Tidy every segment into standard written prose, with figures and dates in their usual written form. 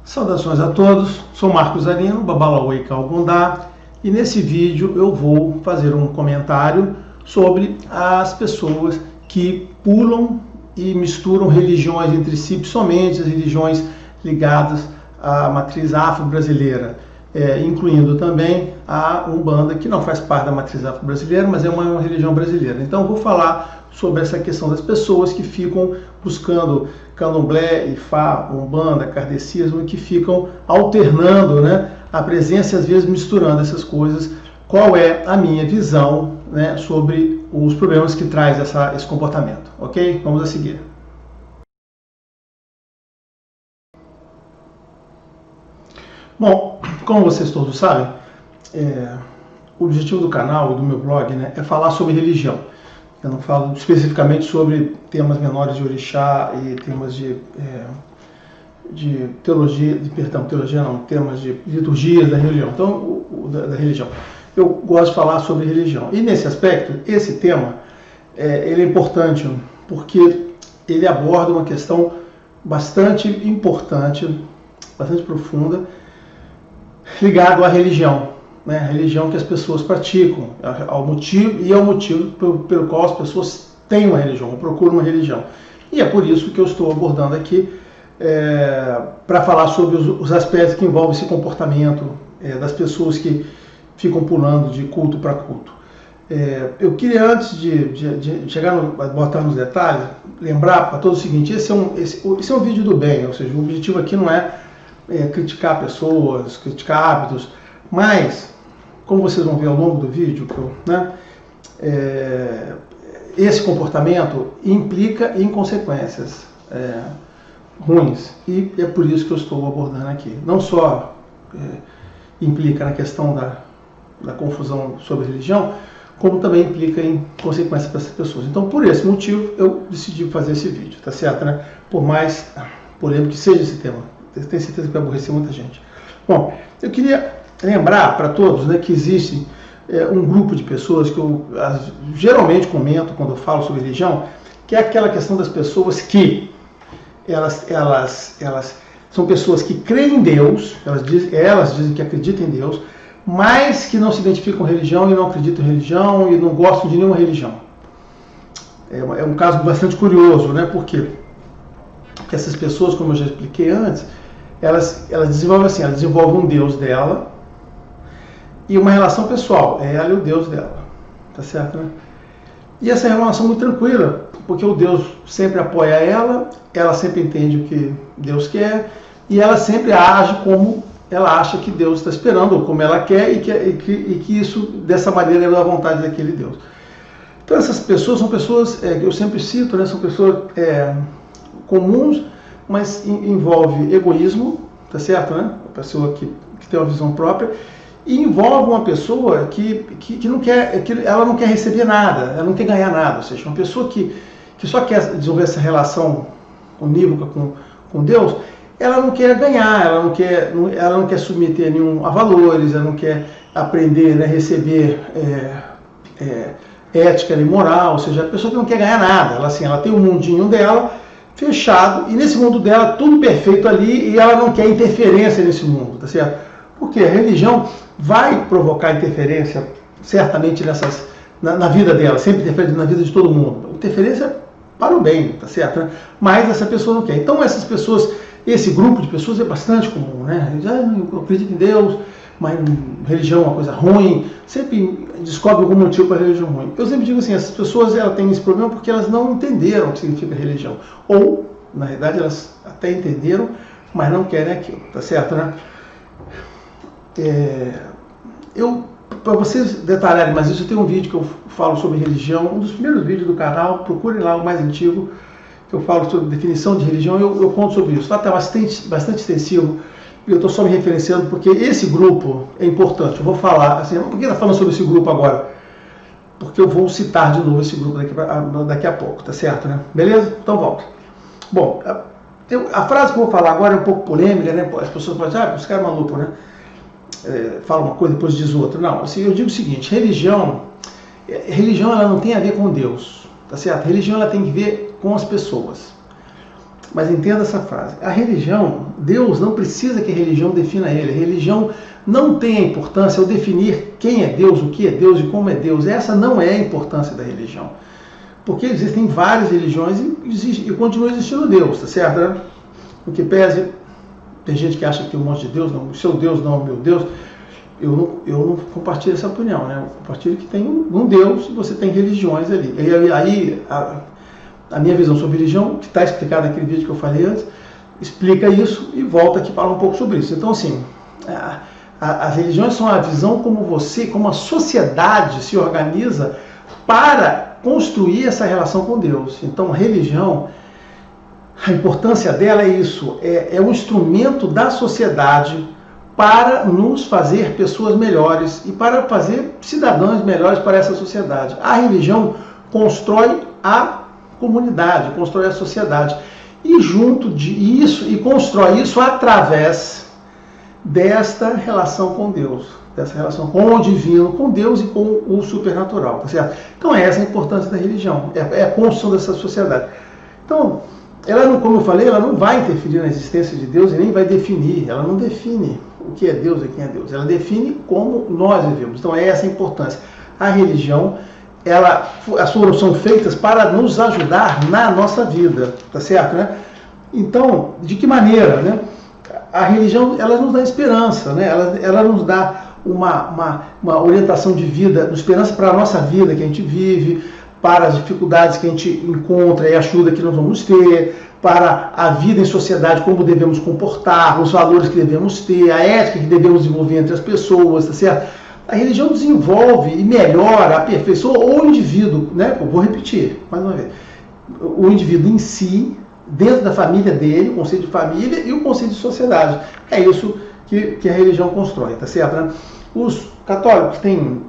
Saudações a todos, sou Marcos Arino, Babalaoi Calgundá, e nesse vídeo eu vou fazer um comentário sobre as pessoas que pulam e misturam religiões entre si, principalmente as religiões ligadas à matriz afro-brasileira, incluindo também a Umbanda, que não faz parte da matriz afro-brasileira, mas é uma religião brasileira. Então eu vou falar sobre essa questão das pessoas que ficam buscando candomblé, ifá, umbanda, kardecismo, e que ficam alternando, a presença e às vezes misturando essas coisas. Qual é a minha visão, sobre os problemas que traz esse comportamento, ok? Vamos a seguir. Bom, como vocês todos sabem, o objetivo do canal e do meu blog é falar sobre religião. Eu não falo especificamente sobre temas menores de orixá e temas de teologia, temas de liturgias da religião. Então, da religião. Eu gosto de falar sobre religião. E nesse aspecto, esse tema, ele é importante porque ele aborda uma questão bastante importante, bastante profunda, ligado à religião. A religião que as pessoas praticam, ao motivo pelo qual as pessoas têm uma religião, ou procuram uma religião. E é por isso que eu estou abordando aqui, para falar sobre os aspectos que envolvem esse comportamento das pessoas que ficam pulando de culto para culto. Eu queria, antes de chegar botar nos detalhes, lembrar para todos o seguinte: esse é um vídeo do bem, ou seja, o objetivo aqui não é criticar pessoas, criticar hábitos, mas, como vocês vão ver ao longo do vídeo, esse comportamento implica em consequências ruins. E é por isso que eu estou abordando aqui. Não só implica na questão da confusão sobre religião, como também implica em consequências para essas pessoas. Então, por esse motivo, eu decidi fazer esse vídeo, tá certo, Por mais polêmico que seja esse tema. Tenho certeza que vai aborrecer muita gente. Bom, eu queria lembrar para todos que existe um grupo de pessoas que eu geralmente comento quando eu falo sobre religião, que é aquela questão das pessoas que elas são pessoas que creem em Deus, elas dizem que acreditam em Deus, mas que não se identificam com religião e não acreditam em religião e não gostam de nenhuma religião. É um caso bastante curioso, Por quê? Porque essas pessoas, como eu já expliquei antes, elas desenvolvem um Deus dela e uma relação pessoal, ela e o Deus dela, tá certo, E essa é uma relação muito tranquila, porque o Deus sempre apoia ela sempre entende o que Deus quer, e ela sempre age como ela acha que Deus está esperando, ou como ela quer, e que isso, dessa maneira, é da vontade daquele Deus. Então essas pessoas são pessoas, que eu sempre cito, são pessoas comuns, mas envolve egoísmo, tá certo, A pessoa que tem uma visão própria, e envolve uma pessoa que não quer, ela não quer receber nada, ela não quer ganhar nada, ou seja, uma pessoa que só quer desenvolver essa relação unívoca com Deus, ela não quer ganhar, ela não quer submeter a valores, ela não quer aprender, receber ética e moral, ou seja, a pessoa que não quer ganhar nada, ela tem um mundinho dela, fechado, e nesse mundo dela tudo perfeito ali, e ela não quer interferência nesse mundo, tá certo? Porque a religião vai provocar interferência, certamente, na vida dela, sempre interfere na vida de todo mundo. Interferência para o bem, tá certo? Mas essa pessoa não quer. Então essas pessoas, esse grupo de pessoas é bastante comum, Eu acredito em Deus, mas religião é uma coisa ruim, sempre descobre algum motivo para a religião ruim. Eu sempre digo assim, essas pessoas têm esse problema porque elas não entenderam o que significa religião. Ou, na realidade, elas até entenderam, mas não querem aquilo, tá certo, Para vocês detalharem mais isso, eu tenho um vídeo que eu falo sobre religião, um dos primeiros vídeos do canal, procurem lá o mais antigo, que eu falo sobre definição de religião, eu conto sobre isso. Lá está bastante extensivo, e eu estou só me referenciando porque esse grupo é importante. Eu vou falar, por que está falando sobre esse grupo agora? Porque eu vou citar de novo esse grupo daqui a pouco, tá certo, Beleza? Então volta. Bom, a frase que eu vou falar agora é um pouco polêmica, As pessoas podem dizer, esse cara é maluco, fala uma coisa, depois diz outra. Não, eu digo o seguinte: religião ela não tem a ver com Deus, tá certo? Religião ela tem que ver com as pessoas. Mas entenda essa frase. A religião, Deus não precisa que a religião defina ele. A religião não tem a importância ao definir quem é Deus, o que é Deus e como é Deus. Essa não é a importância da religião. Porque existem várias religiões e continua existindo Deus, tá certo? Né? O que pese, tem gente que acha que um monte de Deus, não, o seu Deus não é o meu Deus. Eu não compartilho essa opinião, né? Eu compartilho que tem um Deus e você tem religiões ali. E aí, a minha visão sobre religião, que está explicada naquele vídeo que eu falei antes, explica isso e volta aqui para falar um pouco sobre isso. Então, assim, as religiões são a visão como a sociedade se organiza para construir essa relação com Deus. Então, a religião, a importância dela é isso, é um instrumento da sociedade para nos fazer pessoas melhores e para fazer cidadãos melhores para essa sociedade. A religião constrói a comunidade, constrói a sociedade e constrói isso através desta relação com Deus, dessa relação com o divino, com Deus e com o supernatural, tá certo? Então essa é a importância da religião, é a construção dessa sociedade. Então, ela não, como eu falei, ela não vai interferir na existência de Deus e nem vai definir, ela não define o que é Deus e quem é Deus, ela define como nós vivemos. Então é essa a importância. A religião, as suas são feitas para nos ajudar na nossa vida, tá certo, né? Então, de que maneira, né? A religião, ela nos dá esperança, né? Ela nos dá uma orientação de vida, esperança para a nossa vida que a gente vive, para as dificuldades que a gente encontra e ajuda que nós vamos ter, para a vida em sociedade, como devemos comportar, os valores que devemos ter, a ética que devemos desenvolver entre as pessoas, tá certo? A religião desenvolve e melhora, aperfeiçoa o indivíduo, né? Eu vou repetir mais uma vez. O indivíduo em si, dentro da família dele, o conceito de família e o conceito de sociedade. É isso que a religião constrói, tá certo? Né? Os católicos têm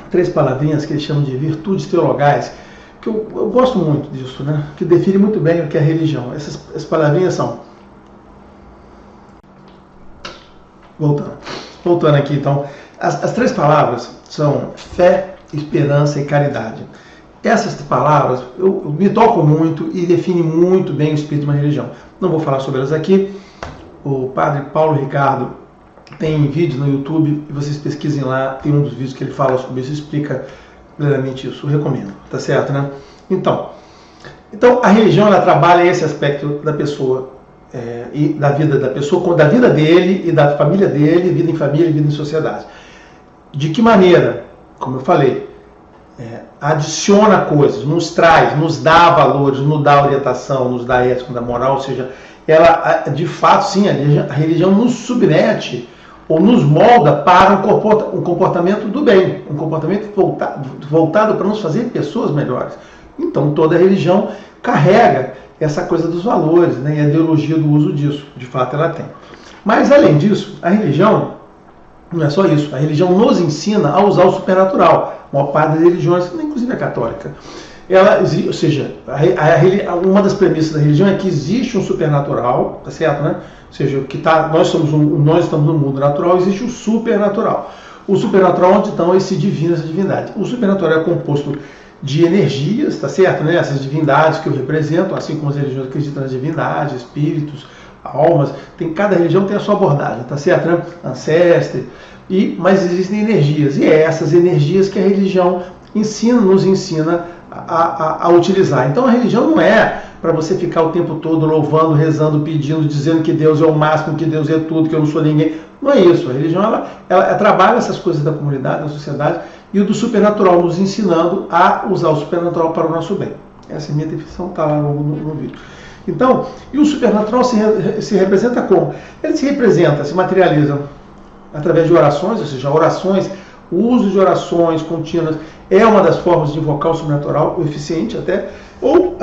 3 palavrinhas que eles chamam de virtudes teologais, que eu gosto muito disso, né? Que define muito bem o que é religião. Essas palavrinhas são... Voltando aqui, então... As 3 palavras são fé, esperança e caridade. Essas palavras eu me tocam muito e definem muito bem o espírito de uma religião. Não vou falar sobre elas aqui. O padre Paulo Ricardo tem vídeo no YouTube e vocês pesquisem lá. Tem um dos vídeos que ele fala sobre isso, explica plenamente isso. Eu recomendo, tá certo, né? Então a religião, ela trabalha esse aspecto da pessoa e da vida da pessoa, da vida dele e da família dele, vida em família e vida em sociedade. De que maneira? Como eu falei, adiciona coisas, nos traz, nos dá valores, nos dá orientação, nos dá ética, nos dá moral, ou seja, ela, de fato, sim, a religião nos submete ou nos molda para um comportamento do bem, um comportamento voltado para nos fazer pessoas melhores. Então, toda religião carrega essa coisa dos valores, né, e a ideologia do uso disso, de fato ela tem. Mas, além disso, a religião não é só isso. A religião nos ensina a usar o supernatural. A maior parte das religiões, inclusive a católica. Ou seja, uma das premissas da religião é que existe um supernatural, tá certo, né? Ou seja, nós estamos no mundo natural, existe o supernatural. O supernatural, onde estão esse divino, essa divindade. O supernatural é composto de energias, tá certo, né? Essas divindades que o representam, assim como as religiões acreditam nas divindades, espíritos, almas, cada religião tem a sua abordagem, tá certo, né? Ancestre, mas existem energias, e é essas energias que a religião nos ensina a utilizar. Então a religião não é para você ficar o tempo todo louvando, rezando, pedindo, dizendo que Deus é o máximo, que Deus é tudo, que eu não sou ninguém. Não é isso. A religião ela trabalha essas coisas da comunidade, da sociedade, e o do supernatural, nos ensinando a usar o supernatural para o nosso bem. Essa é a minha definição, está lá no vídeo. Então, e o supernatural se representa como? Ele se materializa através de orações, ou seja, orações, o uso de orações contínuas é uma das formas de invocar o sobrenatural, o eficiente até, ou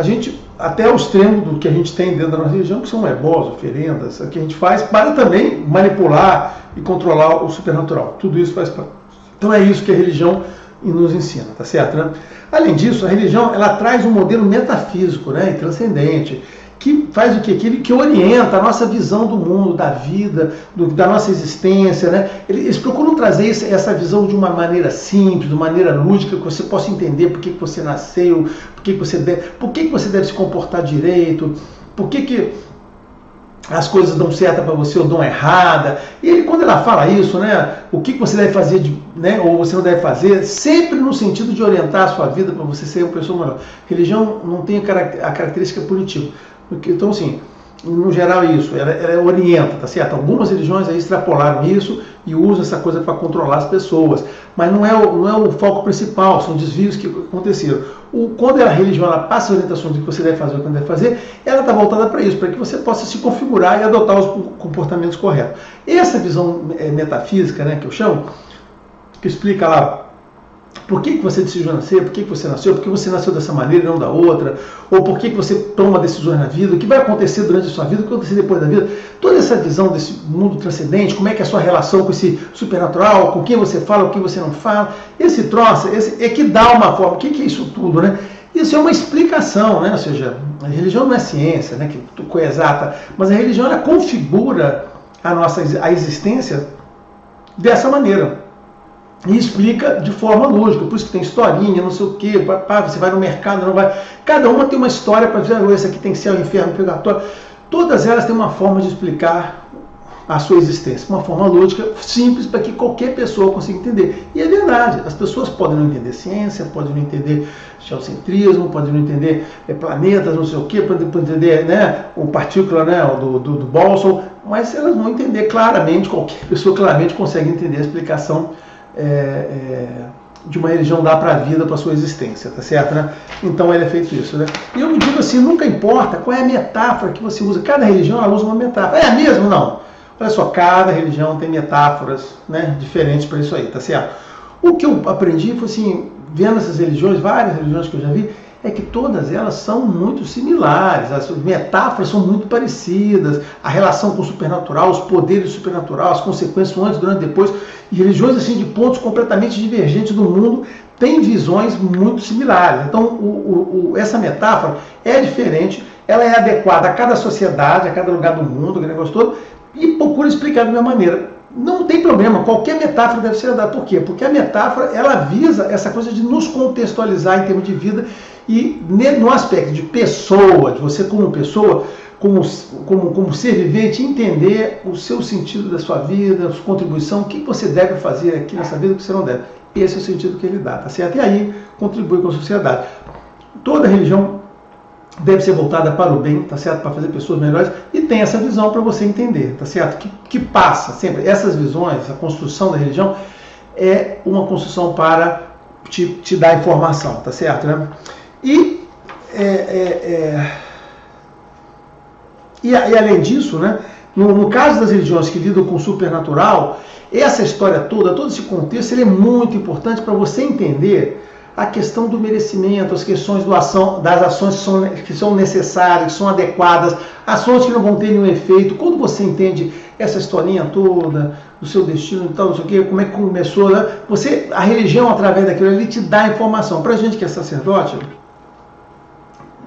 até o extremo do que a gente tem dentro da nossa religião, que são ebós, oferendas, que a gente faz para também manipular e controlar o supernatural. Tudo isso faz parte. Então é isso que a religião nos ensina, tá certo, né? Além disso, a religião, ela traz um modelo metafísico, né, e transcendente, que faz o quê? Que orienta a nossa visão do mundo, da vida, da nossa existência, né? Eles procuram trazer essa visão de uma maneira simples, de uma maneira lúdica, que você possa entender por que você nasceu, por que você deve se comportar direito, por que as coisas dão certo para você ou dão errada. E ele, quando ela fala isso, né, o que você deve fazer, né, ou você não deve fazer, sempre no sentido de orientar a sua vida para você ser uma pessoa melhor. Religião não tem a característica punitiva. Então, assim, no geral é isso, ela orienta, tá certo? Algumas religiões aí extrapolaram isso e usam essa coisa para controlar as pessoas, mas não é o foco principal, são desvios que aconteceram. Quando a religião ela passa orientações do que você deve fazer ou o que não deve fazer, ela está voltada para isso, para que você possa se configurar e adotar os comportamentos corretos. Essa visão metafísica, né, que eu chamo, que explica lá por que você decidiu nascer, por que você nasceu, por que você nasceu dessa maneira e não da outra, ou por que você toma decisões na vida, o que vai acontecer durante a sua vida, o que vai acontecer depois da vida. Toda essa visão desse mundo transcendente, como é que é a sua relação com esse supernatural, com quem você fala, com quem você não fala, esse troço, é que dá uma forma. O que é isso tudo, né? Isso é uma explicação, né? Ou seja, a religião não é ciência, né, que é exata, mas a religião ela configura a existência dessa maneira. E explica de forma lógica, por isso que tem historinha, não sei o quê, você vai no mercado, não vai. Cada uma tem uma história para dizer, esse aqui tem céu, inferno, purgatório. Todas elas têm uma forma de explicar a sua existência, uma forma lógica, simples, para que qualquer pessoa consiga entender. E é verdade, as pessoas podem não entender ciência, podem não entender geocentrismo, podem não entender planetas, não sei o quê, podem entender, né, o partícula, né, do Boltzmann, mas elas vão entender claramente, qualquer pessoa claramente consegue entender a explicação de uma religião dá para a vida, para a sua existência, tá certo, né? Então ele é feito isso, né? E eu me digo assim, nunca importa qual é a metáfora que você usa, cada religião ela usa uma metáfora, é a mesma? Não. Olha só, cada religião tem metáforas, né, diferentes para isso aí, tá certo? O que eu aprendi foi assim, vendo essas religiões, várias religiões que eu já vi, é que todas elas são muito similares, as metáforas são muito parecidas, a relação com o supernatural, os poderes do supernatural, as consequências antes, durante e depois, e religiões assim de pontos completamente divergentes do mundo têm visões muito similares. Então, essa metáfora é diferente, ela é adequada a cada sociedade, a cada lugar do mundo, aquele negócio todo, e procura explicar da mesma maneira. Não tem problema, qualquer metáfora deve ser dada. Por quê? Porque a metáfora, ela visa essa coisa de nos contextualizar em termos de vida e no aspecto de pessoa, de você como pessoa, como ser vivente, entender o seu sentido da sua vida, a sua contribuição, o que você deve fazer aqui nessa vida e o que você não deve. Esse é o sentido que ele dá, tá certo? E aí contribui com a sociedade. Toda religião deve ser voltada para o bem, tá certo? Para fazer pessoas melhores, e tem essa visão para você entender, tá certo? Que passa sempre, essas visões, a construção da religião é uma construção para te dar informação, tá certo, né? E além disso, né, no caso das religiões que lidam com o supernatural, essa história toda, todo esse contexto, ele é muito importante para você entender a questão do merecimento, as questões das ações que são necessárias, que são adequadas, ações que não vão ter nenhum efeito. Quando você entende essa historinha toda, do seu destino e tal, não sei o quê, como é que começou, né? A religião, através daquilo ali, te dá informação. Para a gente que é sacerdote,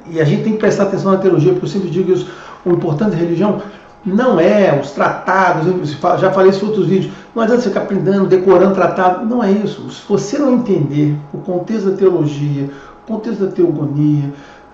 e a gente tem que prestar atenção na teologia, porque eu sempre digo isso, o importante da religião não é os tratados, já falei isso em outros vídeos, não adianta você ficar aprendendo, decorando tratado, não é isso. Se você não entender o contexto da teologia, o contexto da teogonia,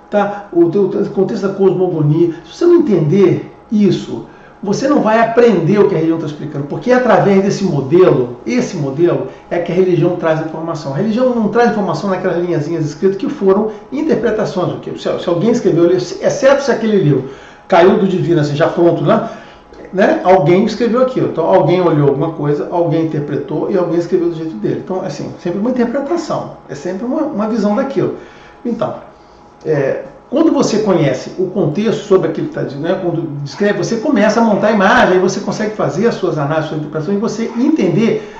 tá? O contexto da cosmogonia, se você não entender isso, você não vai aprender o que a religião está explicando, porque é através desse modelo, esse modelo é que a religião traz informação. A religião não traz informação naquelas linhazinhas escritas que foram interpretações. Se alguém escreveu, exceto se aquele livro caiu do divino, assim, já pronto, né? Alguém escreveu aquilo. Então, alguém olhou alguma coisa, alguém interpretou e alguém escreveu do jeito dele. Então, assim, sempre uma interpretação, é sempre uma visão daquilo. Então, quando você conhece o contexto sobre aquilo que está dizendo, né, quando descreve, você começa a montar a imagem, aí você consegue fazer as suas análises, suas interpretações, e você entender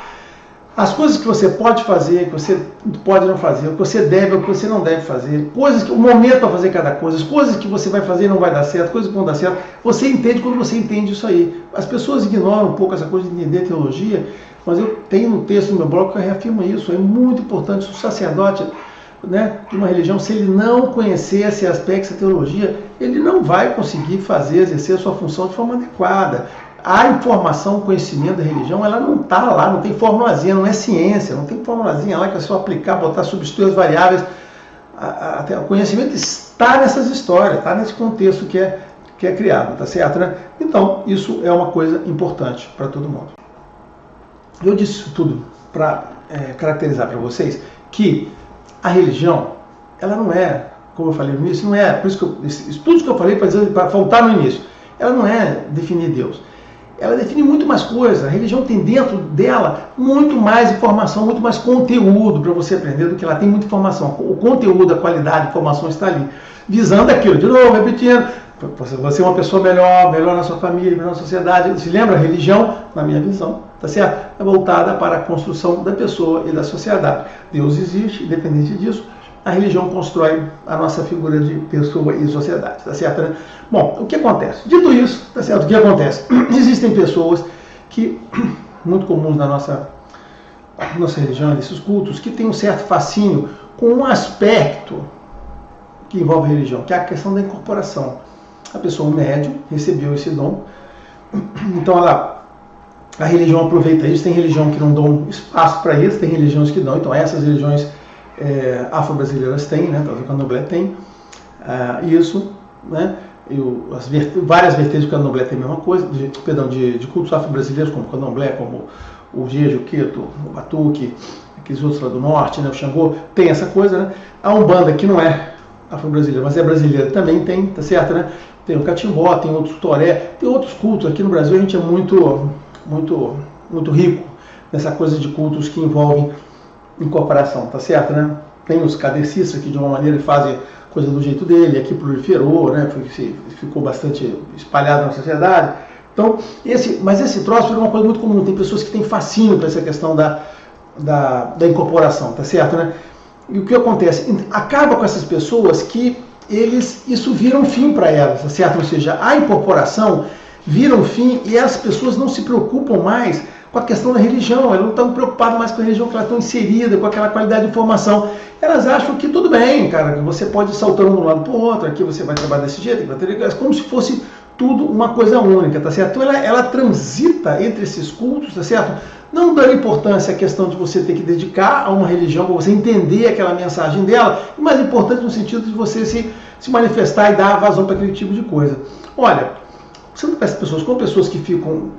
as coisas que você pode fazer, que você pode não fazer, o que você deve, o que você não deve fazer, o momento para fazer cada coisa, as coisas que você vai fazer e não vai dar certo, coisas que vão dar certo, você entende quando você entende isso aí. As pessoas ignoram um pouco essa coisa de entender teologia, mas eu tenho no texto do meu blog que eu reafirmo isso, é muito importante. O sacerdote, né, de uma religião, se ele não conhecer esse aspecto da teologia, ele não vai conseguir exercer a sua função de forma adequada. A informação, o conhecimento da religião, ela não está lá, não tem formulazinha, não é ciência, não tem formulazinha lá que é só aplicar, botar, substituir as variáveis. O conhecimento está nessas histórias, está nesse contexto que é que é criado, tá certo, né? Então, isso é uma coisa importante para todo mundo. Eu disse isso tudo para caracterizar para vocês que a religião, ela não é, como eu falei no início, não é, por isso que tudo que eu falei para faltar no início, ela não é definir Deus. Ela define muito mais coisa. A religião tem dentro dela muito mais informação, muito mais conteúdo para você aprender do que ela tem muita informação. O conteúdo, a qualidade de informação está ali, visando aquilo, de novo, repetindo, você é uma pessoa melhor na sua família, melhor na sociedade. Se lembra, a religião, na minha visão, tá certo? É voltada para a construção da pessoa e da sociedade. Deus existe, independente disso, a religião constrói a nossa figura de pessoa e sociedade, tá certo, né? Bom, o que acontece? Dito isso, tá certo? O que acontece? Existem pessoas que, muito comuns na nossa religião, nesses cultos, que têm um certo fascínio com um aspecto que envolve a religião, que é a questão da incorporação. A pessoa, um médium, recebeu esse dom, então a religião aproveita isso. Tem religião que não dão espaço para isso, tem religiões que dão, então essas religiões afro-brasileiras têm, né? O candomblé tem isso, né? Várias vertentes do candomblé tem a mesma coisa, de cultos afro-brasileiros, como o candomblé, como o jeje, o queto, o batuque, aqueles outros lá do norte, né? O xangô, tem essa coisa, né? A umbanda, que não é afro-brasileira, mas é brasileira, também tem, tá certo, né? Tem o catimbó, tem outros toré, tem outros cultos. Aqui no Brasil a gente é muito rico nessa coisa de cultos que envolvem incorporação, tá certo, né? Tem os kardecistas que de uma maneira fazem coisa do jeito dele, aqui proliferou, né? Ficou bastante espalhado na sociedade. Então, mas esse troço é uma coisa muito comum. Tem pessoas que têm fascínio para essa questão da incorporação, tá certo, né? E o que acontece? Acaba com essas pessoas que isso vira um fim para elas, tá certo? Ou seja, a incorporação vira um fim e as pessoas não se preocupam mais com a questão da religião, elas não estão preocupadas mais com a religião, que elas estão inseridas, com aquela qualidade de informação. Elas acham que tudo bem, cara, que você pode ir saltando de um lado para o outro, aqui você vai trabalhar desse jeito, como se fosse tudo uma coisa única, tá certo? Então ela transita entre esses cultos, tá certo? Não dando importância à questão de você ter que dedicar a uma religião para você entender aquela mensagem dela, mas importante no sentido de você se manifestar e dar vazão para aquele tipo de coisa. Olha, você não pensa pessoas, como pessoas que ficam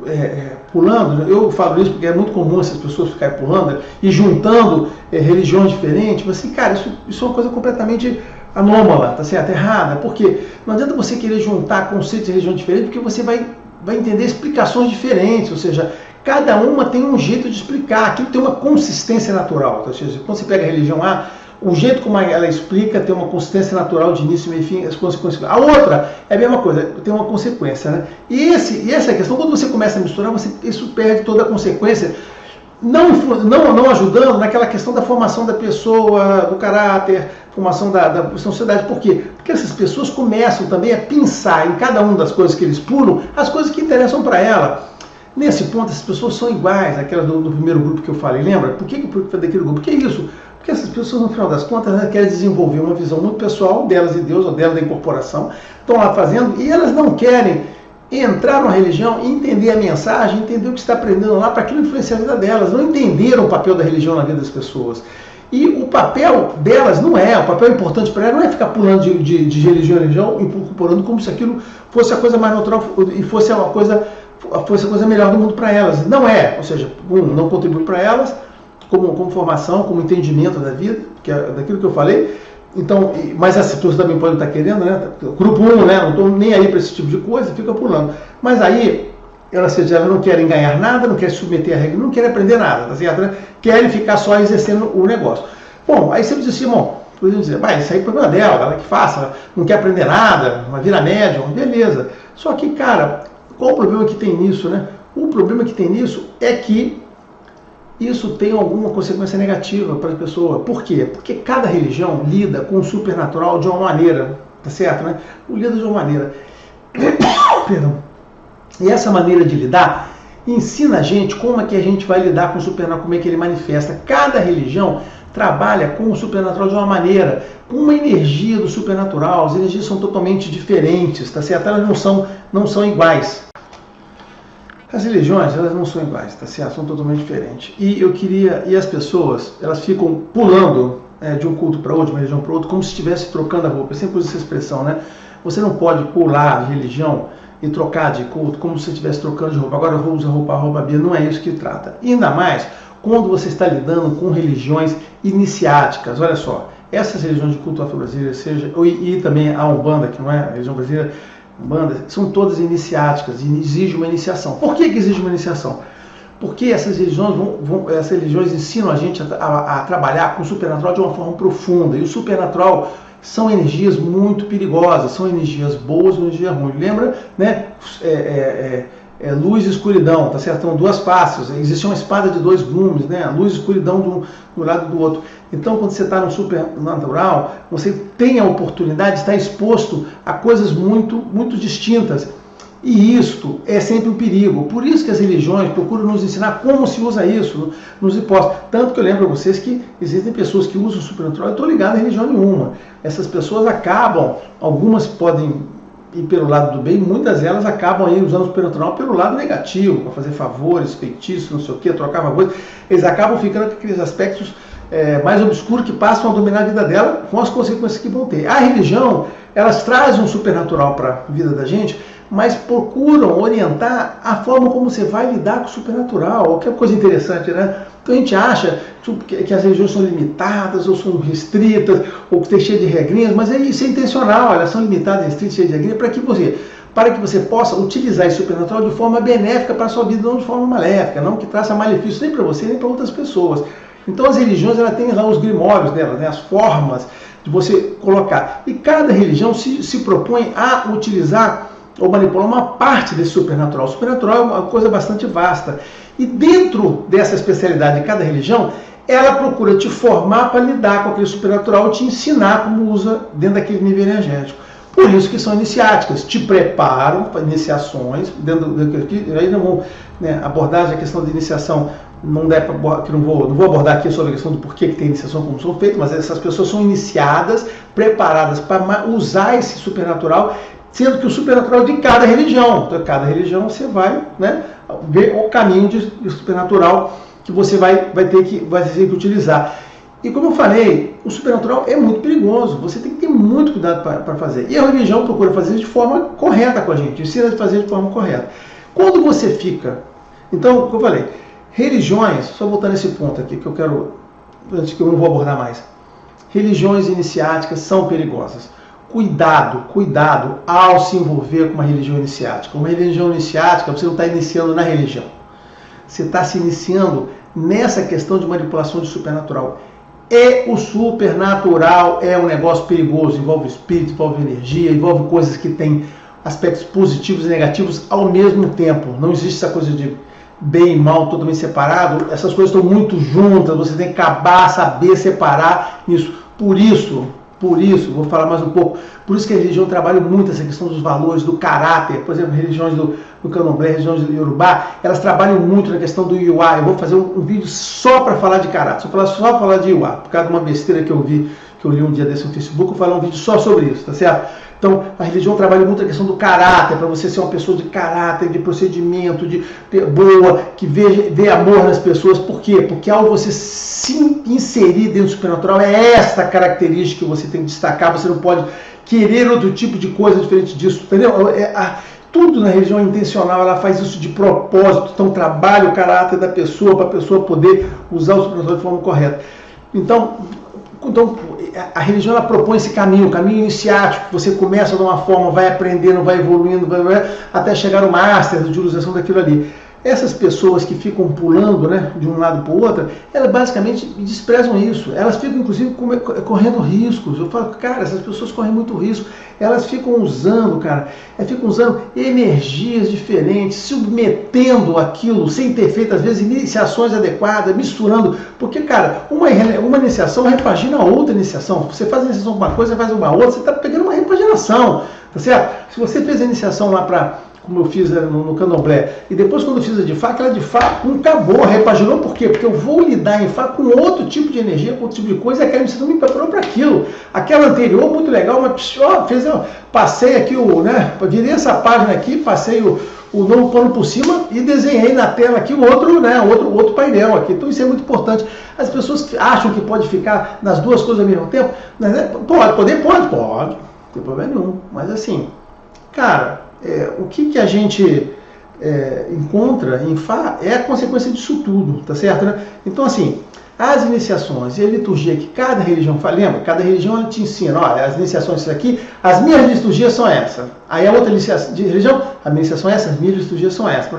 pulando, eu falo isso porque é muito comum essas pessoas ficarem pulando e juntando religiões diferentes, mas assim, cara, isso é uma coisa completamente anômala, tá certo? Errada, porque não adianta você querer juntar conceitos de religião diferente, porque você vai entender explicações diferentes, ou seja, cada uma tem um jeito de explicar, aquilo tem uma consistência natural, tá? Ou seja, quando você pega a religião A, o jeito como ela explica tem uma consistência natural de início, meio e fim, as consequências. A outra é a mesma coisa, tem uma consequência, né? E essa é a questão, quando você começa a misturar, isso perde toda a consequência, não ajudando naquela questão da formação da pessoa, do caráter, formação da sociedade. Por quê? Porque essas pessoas começam também a pensar em cada uma das coisas que eles pulam, as coisas que interessam para ela. Nesse ponto, essas pessoas são iguais àquelas do primeiro grupo que eu falei. Lembra? Por que eu falei daquele grupo? Por que isso? Porque essas pessoas, no final das contas, né, querem desenvolver uma visão muito pessoal delas de Deus, ou delas da incorporação, estão lá fazendo, e elas não querem entrar numa religião e entender a mensagem, entender o que está aprendendo lá, para aquilo influenciar a vida delas. Não entenderam o papel da religião na vida das pessoas. E o papel delas o papel importante para elas não é ficar pulando de religião em religião, incorporando como se aquilo fosse a coisa mais natural e fosse a coisa melhor do mundo para elas. Não é, ou seja, não contribui para elas como formação, como entendimento da vida, que é daquilo que eu falei. Então, mas essas pessoas também podem estar querendo, né? Grupo 1, né? Não estou nem aí para esse tipo de coisa, fica pulando. Mas aí, elas não querem ganhar nada, não querem se submeter a regra, não querem aprender nada, tá certo, né? Querem ficar só exercendo o negócio. Bom, aí você diz assim, podemos dizer, mas isso aí é problema dela, ela que faça, não quer aprender nada, vai virar médium, beleza. Só que, cara, qual o problema que tem nisso, né? O problema que tem nisso é que isso tem alguma consequência negativa para a pessoa. Por quê? Porque cada religião lida com o supernatural de uma maneira, tá certo, né? Lida de uma maneira. Perdão. E essa maneira de lidar ensina a gente como é que a gente vai lidar com o supernatural, como é que ele manifesta. Cada religião trabalha com o supernatural de uma maneira, com uma energia do supernatural. As energias são totalmente diferentes, tá certo? Elas não são iguais. As religiões, elas não são iguais, tá certo? São totalmente diferentes. E as pessoas, elas ficam pulando de um culto para outro, de uma religião para outra, como se estivesse trocando a roupa. Eu sempre uso essa expressão, né? Você não pode pular de religião e trocar de culto como se você estivesse trocando de roupa. Agora eu vou usar roupa B, não é isso que trata. E ainda mais quando você está lidando com religiões iniciáticas. Olha só, essas religiões de culto afro-brasileiro, e também a Umbanda, que não é a religião brasileira, Umbanda, são todas iniciáticas e exigem uma iniciação. Por que exige uma iniciação? Porque essas religiões ensinam a gente a trabalhar com o supernatural de uma forma profunda. E o supernatural são energias muito perigosas, são energias boas e energias ruins. Lembra, né? Luz e escuridão, tá certo? São duas faces. Existe uma espada de dois gumes, né? A luz e escuridão do lado do outro. Então, quando você está no supernatural, você tem a oportunidade de estar exposto a coisas muito, muito distintas. E isto é sempre um perigo. Por isso que as religiões procuram nos ensinar como se usa isso nos hipóteses. Tanto que eu lembro a vocês que existem pessoas que usam o supernatural. Eu estou ligado a religião nenhuma. Essas pessoas acabam, algumas podem ir pelo lado do bem, muitas delas acabam aí usando o supernatural pelo lado negativo, para fazer favores, feitiços, não sei o que, trocar favores. Eles acabam ficando com aqueles aspectos mais obscuros que passam a dominar a vida dela, com as consequências que vão ter. A religião, elas trazem um supernatural para a vida da gente, mas procuram orientar a forma como você vai lidar com o supernatural, que é uma coisa interessante, né? Então a gente acha que as religiões são limitadas, ou são restritas, ou que tem cheio de regrinhas, mas isso é intencional, elas são limitadas, restritas, cheias de regrinhas, para que você possa utilizar esse supernatural de forma benéfica para a sua vida, não de forma maléfica, não que traça malefício nem para você, nem para outras pessoas. Então as religiões, elas têm lá os grimórios delas, né? As formas de você colocar. E cada religião se propõe a utilizar ou manipular uma parte desse supernatural. O supernatural é uma coisa bastante vasta. E dentro dessa especialidade de cada religião, ela procura te formar para lidar com aquele supernatural e te ensinar como usa dentro daquele nível energético. Por isso que são iniciáticas, te preparam para iniciações, aí não vou abordar a questão de iniciação, não vou abordar aqui sobre a questão do porquê que tem iniciação, como são feitas, mas essas pessoas são iniciadas, preparadas para usar esse supernatural, sendo que o supernatural é de cada religião. Então, cada religião você vai ver o caminho de supernatural que você vai ter que utilizar. E como eu falei, o supernatural é muito perigoso. Você tem que ter muito cuidado para fazer. E a religião procura fazer isso de forma correta com a gente, ensina a fazer de forma correta. Quando você fica... Então, como eu falei, religiões, só voltando nesse ponto aqui, que eu quero... antes que eu não vou abordar mais. Religiões iniciáticas são perigosas. Cuidado ao se envolver com uma religião iniciática. Uma religião iniciática, você não está iniciando na religião. Você está se iniciando nessa questão de manipulação de supernatural. E o supernatural é um negócio perigoso, envolve espírito, envolve energia, envolve coisas que têm aspectos positivos e negativos ao mesmo tempo. Não existe essa coisa de bem e mal totalmente separado. Essas coisas estão muito juntas, você tem que saber separar isso. Por isso, vou falar mais um pouco, por isso que a religião trabalha muito essa questão dos valores, do caráter. Por exemplo, religiões do Candomblé, religiões do Yorubá, elas trabalham muito na questão do Iwa. Eu vou fazer um vídeo só para falar de caráter, só para falar de Iwa, por causa de uma besteira que eu li um dia desse no Facebook, eu vou falar um vídeo só sobre isso, tá certo? Então, a religião trabalha muito a questão do caráter, para você ser uma pessoa de caráter, de procedimento, de boa, que vê amor nas pessoas. Por quê? Porque ao você se inserir dentro do supernatural, é esta característica que você tem que destacar. Você não pode querer outro tipo de coisa diferente disso, entendeu? Tudo na religião é intencional, ela faz isso de propósito. Então, trabalha o caráter da pessoa, para a pessoa poder usar o supernatural de forma correta. Então, a religião, ela propõe esse caminho, o caminho iniciático. Você começa de uma forma, vai aprendendo, vai evoluindo, até chegar no master de utilização daquilo ali. Essas pessoas que ficam pulando, de um lado para o outro, elas basicamente desprezam isso. Elas ficam, inclusive, correndo riscos. Eu falo, cara, essas pessoas correm muito risco. Elas ficam usando, energias diferentes, submetendo aquilo sem ter feito, às vezes, iniciações adequadas, misturando. Porque, cara, uma iniciação repagina a outra iniciação. Você faz a iniciação com uma coisa, faz uma outra, você está pegando uma repaginação, tá certo? Se você fez a iniciação lá como eu fiz no Candomblé, e depois quando eu fiz a de Fá, aquela de Fá acabou, repaginou. Por quê? Porque eu vou lidar em Fá com outro tipo de energia, com outro tipo de coisa, e aquela iniciação me preparou para aquilo. Aquela anterior, muito legal, mas passei aqui virei essa página aqui, passei o novo pano por cima e desenhei na tela aqui outro painel aqui. Então isso é muito importante. As pessoas acham que pode ficar nas duas coisas ao mesmo tempo, pode, não tem problema nenhum. Mas assim, cara, o que a gente encontra em Fá é a consequência disso tudo, tá certo, né? Então assim, as iniciações e a liturgia que cada religião faz, lembra? Cada religião ela te ensina, olha, as iniciações são aqui, as minhas liturgias são essas. Aí a outra religião, a minha iniciação é essa, as minhas liturgias são essas.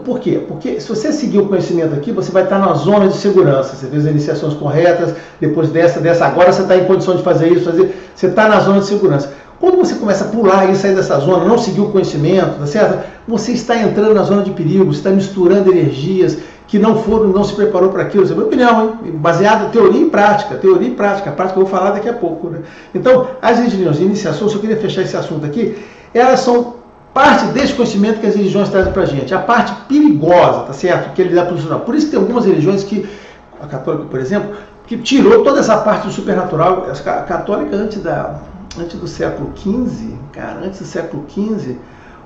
Por quê? Porque se você seguir o conhecimento aqui, você vai estar na zona de segurança. Você fez as iniciações corretas, depois dessa, agora você está em condição de fazer isso, você está na zona de segurança. Quando você começa a pular e sair dessa zona, não seguir o conhecimento, tá certo? Você está entrando na zona de perigo, você está misturando energias que não se preparou para aquilo. Essa é a minha opinião, hein? Baseado em teoria e prática. A prática eu vou falar daqui a pouco, né? Então, as religiões de iniciação, se eu queria fechar esse assunto aqui, elas são parte desse conhecimento que as religiões trazem para a gente. A parte perigosa, tá certo? Que ele dá para o Por isso que tem algumas religiões que, a católica, por exemplo, que tirou toda essa parte do supernatural. A católica, antes do século XV, cara, antes do século XV,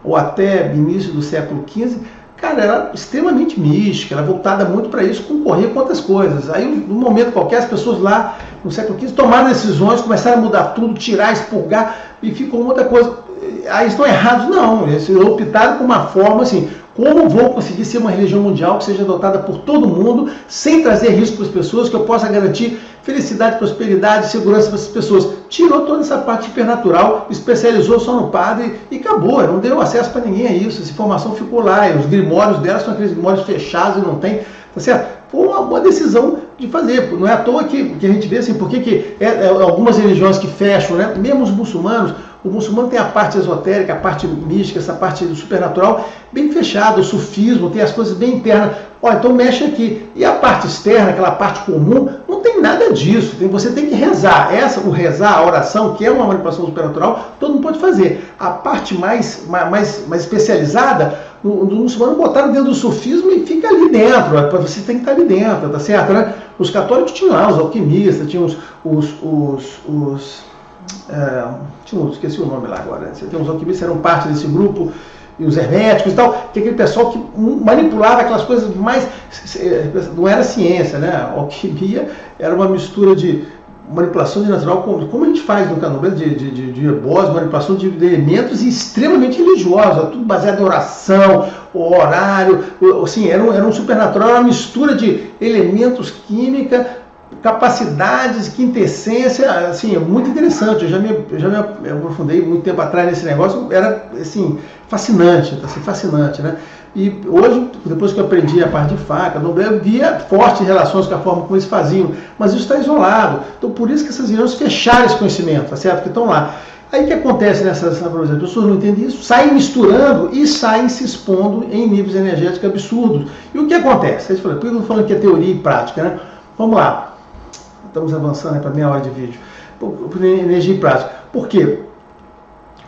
ou até início do século XV, cara, era extremamente mística, era voltada muito para isso, concorrer com outras coisas. Aí, num momento qualquer, as pessoas lá no século XV tomaram decisões, começaram a mudar tudo, tirar, expurgar, e ficou uma outra coisa. Aí estão errados? Não, eles optaram por uma forma assim, como vou conseguir ser uma religião mundial que seja adotada por todo mundo, sem trazer risco para as pessoas, que eu possa garantir felicidade, prosperidade, segurança para as pessoas. Tirou toda essa parte supernatural, especializou só no padre e acabou, não deu acesso para ninguém a isso. Essa informação ficou lá, e os grimórios delas são aqueles grimórios fechados e não tem, tá certo? Foi uma boa decisão de fazer, não é à toa que a gente vê assim, por que algumas religiões que fecham, né? Mesmo os muçulmanos, o muçulmano tem a parte esotérica, a parte mística, essa parte do supernatural bem fechada, o sufismo tem as coisas bem internas. Então mexe aqui. E a parte externa, aquela parte comum, não tem nada disso. Você tem que rezar. O rezar, a oração, que é uma manipulação supernatural, todo mundo pode fazer. A parte mais especializada, no muçulmano botaram dentro do sufismo e fica ali dentro. Você tem que estar ali dentro, tá certo, né? Os católicos tinham lá os alquimistas, tinham esqueci o nome lá agora. Você tem os alquimistas, eram parte desse grupo, e os herméticos e tal, que é aquele pessoal que manipulava aquelas coisas mais. Não era ciência, né? A alquimia era uma mistura de manipulação de natural, como a gente faz no candomblé, de herbose, manipulação de elementos e extremamente religiosa, tudo baseado em oração, horário, assim, era um supernatural, era uma mistura de elementos, química, capacidades, quintessência, assim, é muito interessante. Eu já me aprofundei muito tempo atrás nesse negócio, era assim, fascinante, né? E hoje, depois que eu aprendi a parte de faca, eu via fortes relações com a forma como eles faziam, mas isso está isolado. Então, por isso que essas reuniões fecharam esse conhecimento, tá certo? Que estão lá. Aí o que acontece nessas as pessoas não entendem isso, saem misturando e saem se expondo em níveis energéticos absurdos. E o que acontece? Por que eu estou falando que é teoria e prática, né? Vamos lá. Estamos avançando para meia hora de vídeo. Por energia e prática. Por quê?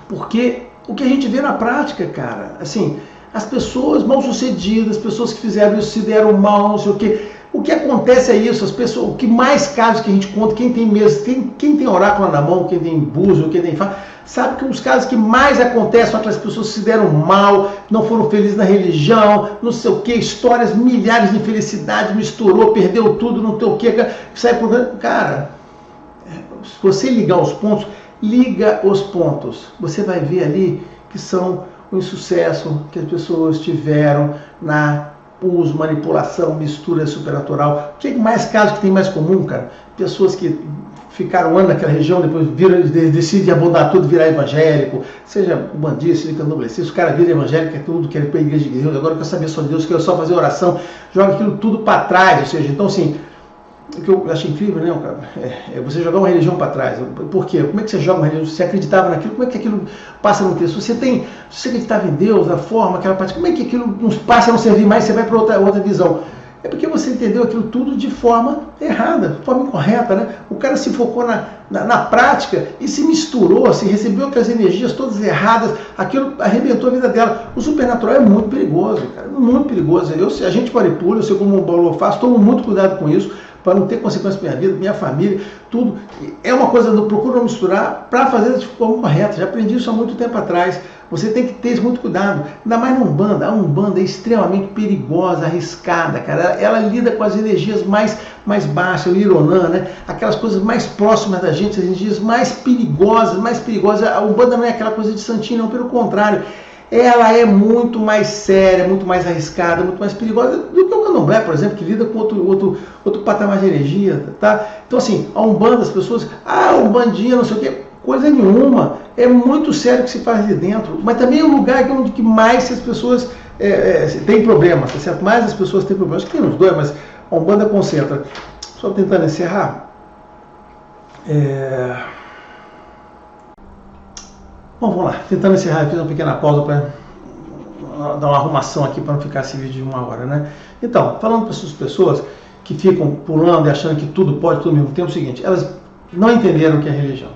Porque o que a gente vê na prática, cara, assim, as pessoas mal sucedidas, pessoas que fizeram isso, se deram mal, não sei o quê. O que acontece é isso, as pessoas, o que mais casos que a gente conta, quem tem mesmo, quem tem oráculo na mão, quem tem búzio, quem tem fá, sabe que os casos que mais acontecem são aquelas pessoas que se deram mal, não foram felizes na religião, não sei o que, histórias, milhares de infelicidade, misturou, perdeu tudo, não sei o que, sai por... Cara, se você ligar os pontos, liga os pontos. Você vai ver ali que são o insucesso que as pessoas tiveram na uso, manipulação, mistura supernatural. O que é mais casos que tem mais comum, cara? Pessoas que ficaram um ano naquela região, depois decidem abandonar tudo, virar evangélico, seja bandista, seja candomblessista, o cara vira evangélico, quer tudo, quer ir para a igreja de Deus, agora quer saber só de Deus, quer só fazer oração, joga aquilo tudo para trás, ou seja, então assim, o que eu acho incrível, né, cara, é você jogar uma religião para trás. Por quê? Como é que você joga uma religião? Se você acreditava naquilo, como é que aquilo passa a não ter? Se você acreditava em Deus, na forma, aquela parte, como é que aquilo passa a não servir mais, você vai para outra visão? É porque você entendeu aquilo tudo de forma errada, de forma incorreta, né? O cara se focou na prática e se misturou, se recebeu aquelas energias todas erradas, aquilo arrebentou a vida dela. O supernatural é muito perigoso, cara, muito perigoso. A gente manipula, eu sei como o Paulo faz, tomo muito cuidado com isso, para não ter consequências para minha vida, minha família, tudo. É uma coisa, eu procuro não misturar para fazer de forma correta. Já aprendi isso há muito tempo atrás. Você tem que ter muito cuidado. Ainda mais na Umbanda. A Umbanda é extremamente perigosa, arriscada, cara. Ela lida com as energias mais baixas, o Ironã, né? Aquelas coisas mais próximas da gente, as energias mais perigosas, A Umbanda não é aquela coisa de santinho, não, pelo contrário. Ela é muito mais séria, muito mais arriscada, muito mais perigosa do que o Candomblé, por exemplo, que lida com outro patamar de energia, tá? Então, assim, a Umbanda, as pessoas, Umbandinha, não sei o quê, coisa nenhuma. É muito sério o que se faz ali dentro, mas também é um lugar onde que mais as pessoas têm problemas, tá certo? Mais as pessoas têm problemas, acho que tem os dois, mas a Umbanda concentra. Só tentando encerrar. Bom, vamos lá, tentando encerrar, eu fiz uma pequena pausa para dar uma arrumação aqui para não ficar esse vídeo de 1 hora, né? Então, falando para essas pessoas que ficam pulando e achando que tudo pode, tudo ao mesmo tempo, é o seguinte, elas não entenderam o que é religião.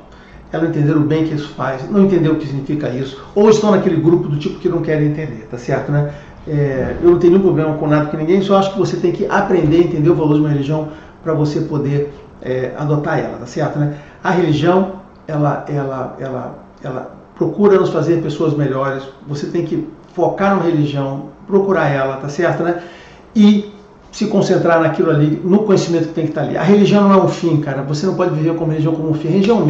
Elas não entenderam o bem que isso faz, não entenderam o que significa isso, ou estão naquele grupo do tipo que não querem entender, tá certo, né? Eu não tenho nenhum problema com nada com ninguém, só acho que você tem que aprender a entender o valor de uma religião para você poder adotar ela, tá certo, né? A religião, ela procura nos fazer pessoas melhores, você tem que focar na religião, procurar ela, tá certo, né? E se concentrar naquilo ali, no conhecimento que tem que estar ali. A religião não é um fim, cara. Você não pode viver como religião como um fim. A religião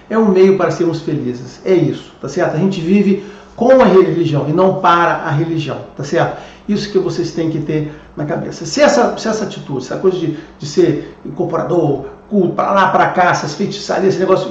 é um meio para sermos felizes. É isso, tá certo? A gente vive com a religião e não para a religião, tá certo? Isso que vocês têm que ter na cabeça. Se essa atitude, essa coisa de ser incorporador, culto, para lá, para cá, essas feitiçarias, esse negócio,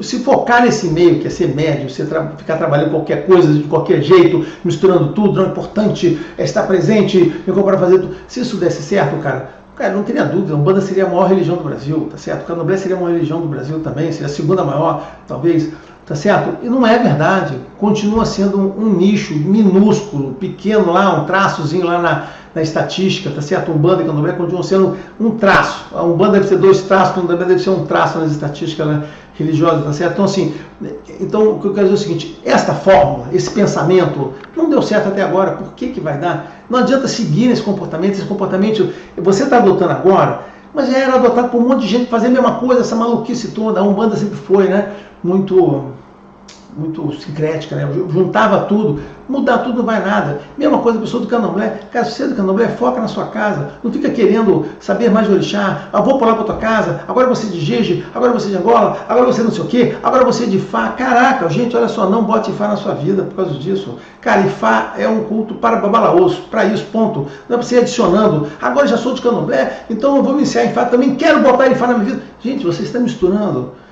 se focar nesse meio, que é ser médio, você ficar trabalhando qualquer coisa, de qualquer jeito, misturando tudo, não é importante estar presente, incorporar, fazer tudo. Se isso desse certo, cara, não teria dúvida, a Umbanda seria a maior religião do Brasil, tá certo? O Candomblé seria a maior religião do Brasil também, seria a segunda maior, talvez, tá certo? E não é verdade, continua sendo um nicho minúsculo, pequeno lá, um traçozinho lá na estatística, tá certo? Umbanda e Candomblé continuam sendo um traço. A Umbanda deve ser 2 traços, a Candomblé deve ser um traço nas estatísticas, né, religiosas, tá certo? Então, assim, o que eu quero dizer é o seguinte, essa fórmula, esse pensamento, não deu certo até agora, por que vai dar? Não adianta seguir esse comportamento você está adotando agora, mas já era adotado por um monte de gente fazer a mesma coisa, essa maluquice toda. A Umbanda sempre foi, né, muito sincrética, né? Juntava tudo, mudar tudo não vai nada. Mesma coisa a pessoa do Candomblé. Cara, se você é do Candomblé, foca na sua casa, não fica querendo saber mais de orixá, vou pular para tua casa, agora você de Jeje, agora você de Angola, agora você não sei o quê, agora você de Ifá. Caraca, gente, olha só, não bote Ifá na sua vida por causa disso. Cara, Ifá é um culto para babalaôs, para isso, ponto. Não é para você ir adicionando, agora já sou de Candomblé, então eu vou me iniciar em Ifá, também quero botar Ifá na minha vida. Gente, você está misturando.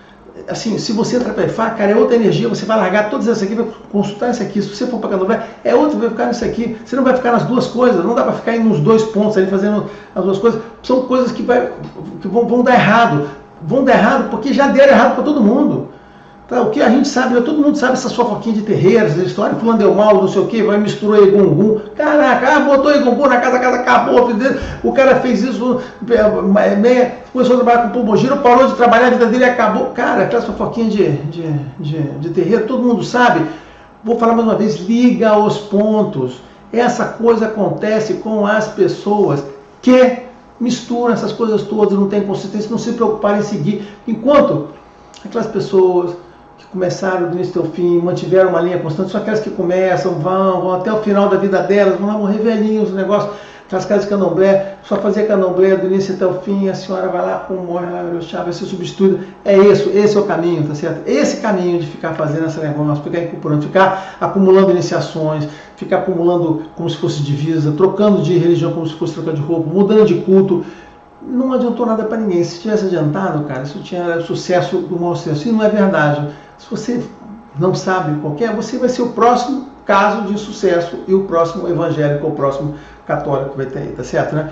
Assim, se você entrar para Ifá, cara, é outra energia, você vai largar todas essas aqui, vai consultar isso aqui. Se você for para Candomblé, é outra, vai ficar nisso aqui. Você não vai ficar nas duas coisas, não dá para ficar nos 2 pontos ali fazendo as duas coisas. São coisas que vão dar errado. Vão dar errado porque já deram errado para todo mundo. Tá? O que a gente sabe, todo mundo sabe essas fofoquinhas de terreiros, a história, fulano deu mal, não sei o que, vai misturou Egungun. Caraca, botou Egungun na casa acabou. O cara fez isso, começou a trabalhar com pombogira, parou de trabalhar, a vida dele acabou. Cara, aquela fofoquinha de terreiro, todo mundo sabe. Vou falar mais uma vez, liga aos pontos. Essa coisa acontece com as pessoas que misturam essas coisas todas, não tem consistência, não se preocuparem em seguir. Enquanto aquelas pessoas que começaram do início ao fim, mantiveram uma linha constante, só aquelas que começam, vão até o final da vida delas, vão lá morrer velhinhos, o negócio, aquelas casas de Candomblé, só fazia Candomblé do início até o fim, a senhora vai lá, morre lá, vai ser substituída. Esse é o caminho, tá certo? Esse caminho de ficar fazendo esse negócio, ficar incorporando, ficar acumulando iniciações, ficar acumulando como se fosse divisa, trocando de religião como se fosse trocar de roupa, mudando de culto, não adiantou nada para ninguém. Se tivesse adiantado, cara, isso tinha sucesso do mau sucesso. E não é verdade. Se você não sabe qual é, você vai ser o próximo caso de sucesso e o próximo evangélico, o próximo católico que vai ter aí, tá certo, né?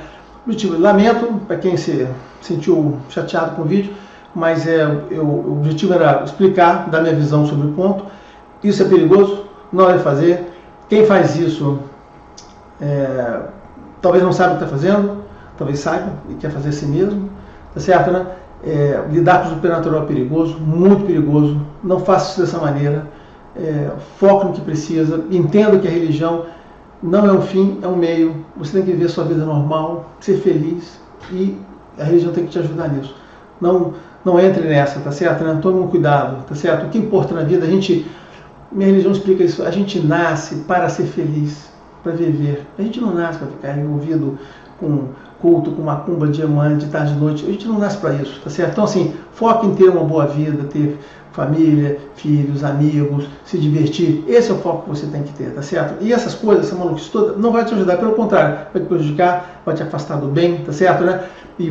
Lamento para quem se sentiu chateado com o vídeo, mas o objetivo era explicar, dar minha visão sobre o ponto. Isso é perigoso, não é fazer. Quem faz isso talvez não saiba o que está fazendo, talvez saiba e quer fazer assim mesmo, tá certo, né? Lidar com o supernatural é perigoso, muito perigoso. Não faça isso dessa maneira. Foque no que precisa. Entenda que a religião não é um fim, é um meio. Você tem que viver sua vida normal, ser feliz e A religião tem que te ajudar nisso. Não entre nessa, tá certo? Né? Tome um cuidado, tá certo? O que importa na vida, minha religião explica isso, a gente nasce para ser feliz, para viver. A gente não nasce para ficar envolvido com culto, com macumba de manhã, de tarde, de noite. A gente não nasce para isso, tá certo? Então, assim, foca em ter uma boa vida, ter família, filhos, amigos, se divertir. Esse é o foco que você tem que ter, tá certo? E essas coisas, essa maluquice toda, não vai te ajudar, pelo contrário, vai te prejudicar, vai te afastar do bem, tá certo, né? E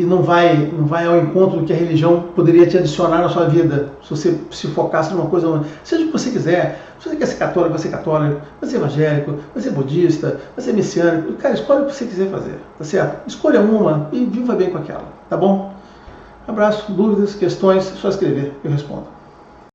não vai ao encontro do que a religião poderia te adicionar na sua vida, se você se focasse numa coisa, seja o que você quiser. Se você quer ser católico, vai ser católico, vai ser evangélico, vai ser budista, vai ser messiânico. Cara, escolhe o que você quiser fazer, tá certo? Escolha uma e viva bem com aquela, tá bom? Abraço, dúvidas, questões, é só escrever, eu respondo.